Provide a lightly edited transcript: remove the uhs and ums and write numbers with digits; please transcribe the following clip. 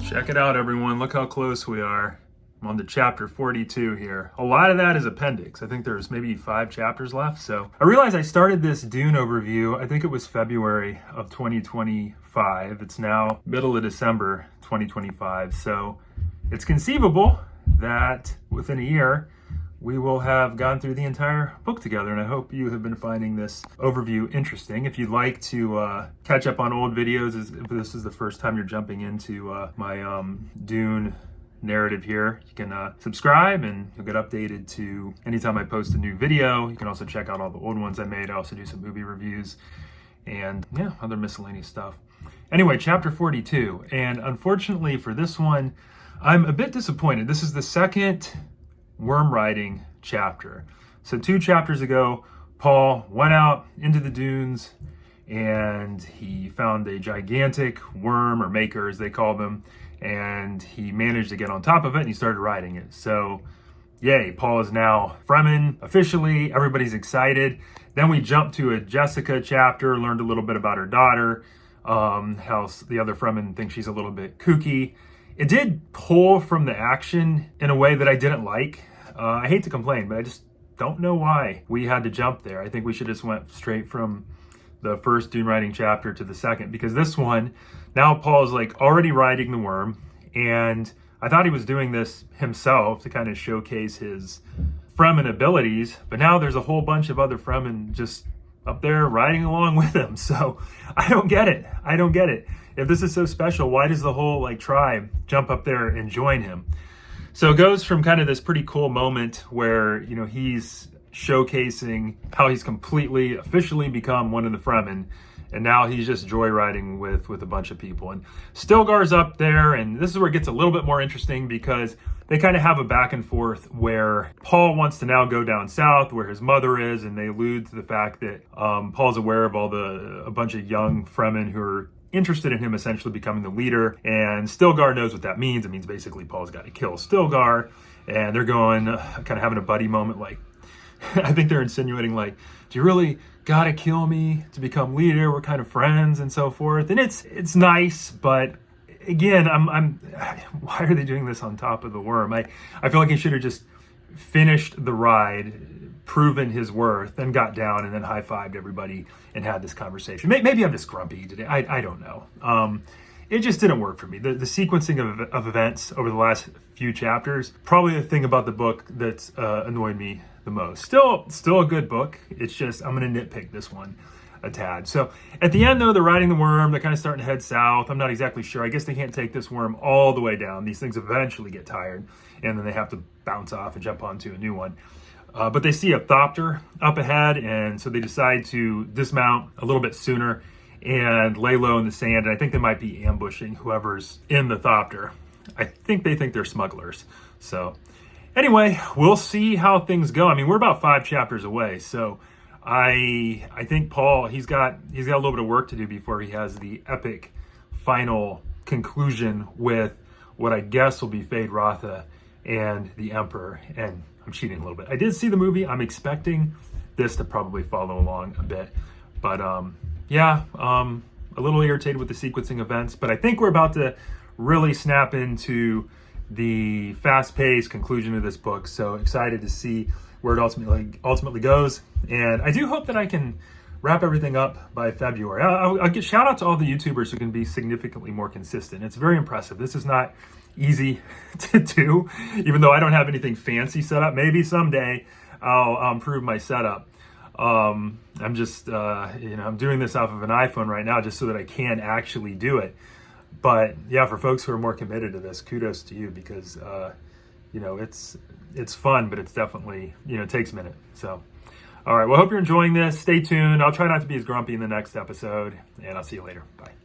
Check it out, everyone. Look how close we are. I'm on to chapter 42 here. A lot of that is appendix. I think there's maybe 5 chapters left. So I realized I started this Dune overview, I think it was February of 2025. It's now middle of December 2025. So it's conceivable that within a year, we will have gone through the entire book together, and I hope you have been finding this overview interesting. If you'd like to catch up on old videos, if this is the first time you're jumping into my Dune narrative here, you can subscribe and you'll get updated to anytime I post a new video. You can also check out all the old ones I made. I also do some movie reviews and other miscellaneous stuff. Anyway, chapter 42, and unfortunately for this one, I'm a bit disappointed. This is the second worm riding chapter. So 2 chapters ago, Paul went out into the dunes and he found a gigantic worm, or maker as they call them, and he managed to get on top of it and he started riding it. So yay, Paul is now Fremen officially. Everybody's excited. Then we jump to a Jessica chapter, learned a little bit about her daughter, how the other Fremen think she's a little bit kooky. It did pull from the action in a way that I didn't like. I hate to complain, but I just don't know why we had to jump there. I think we should just went straight from the first Dune riding chapter to the second, because this one, now Paul's like already riding the worm, and I thought he was doing this himself to kind of showcase his Fremen abilities, but now there's a whole bunch of other Fremen just up there riding along with him. So I don't get it. If this is so special, why does the whole tribe jump up there and join him? So it goes from kind of this pretty cool moment where, he's showcasing how he's completely officially become one of the Fremen, and now he's just joyriding with a bunch of people. And Stilgar's up there, and this is where it gets a little bit more interesting, because they kind of have a back and forth where Paul wants to now go down south where his mother is, and they allude to the fact that Paul's aware of a bunch of young Fremen who are interested in him essentially becoming the leader, and Stilgar knows what that means. It means basically Paul's got to kill Stilgar, and they're going kind of having a buddy moment, I think they're insinuating do you really gotta kill me to become leader? We're kind of friends and so forth. And it's nice, but again, why are they doing this on top of the worm? I feel like he should have just finished the ride, proven his worth, then got down and then high-fived everybody and had this conversation. Maybe I'm just grumpy today. I don't know. It just didn't work for me. The sequencing of events over the last few chapters, probably the thing about the book that's annoyed me the most. Still a good book. It's just I'm going to nitpick this one a tad. So at the end, though, they're riding the worm. They're kind of starting to head south. I'm not exactly sure. I guess they can't take this worm all the way down. These things eventually get tired, and then they have to bounce off and jump onto a new one. But they see a thopter up ahead, and so they decide to dismount a little bit sooner and lay low in the sand. And I think they might be ambushing whoever's in the thopter. I think they think they're smugglers. So anyway, we'll see how things go. I mean, we're about 5 chapters away, so I think Paul, he's got a little bit of work to do before he has the epic final conclusion with what I guess will be Fade Rotha and the Emperor. And I'm cheating a little bit. I did see the movie. I'm expecting this to probably follow along a bit, but a little irritated with the sequencing events, but I think we're about to really snap into the fast-paced conclusion of this book. So excited to see where it ultimately goes. And I do hope that I can wrap everything up by February. I'll get shout out to all the YouTubers who can be significantly more consistent. It's very impressive. This is not easy to do, even though I don't have anything fancy set up. Maybe someday I'll improve my setup. I'm just, I'm doing this off of an iPhone right now just so that I can actually do it. But yeah, for folks who are more committed to this, kudos to you, because, it's fun, but it's definitely, it takes a minute. So, all right. Well, I hope you're enjoying this. Stay tuned. I'll try not to be as grumpy in the next episode, and I'll see you later. Bye.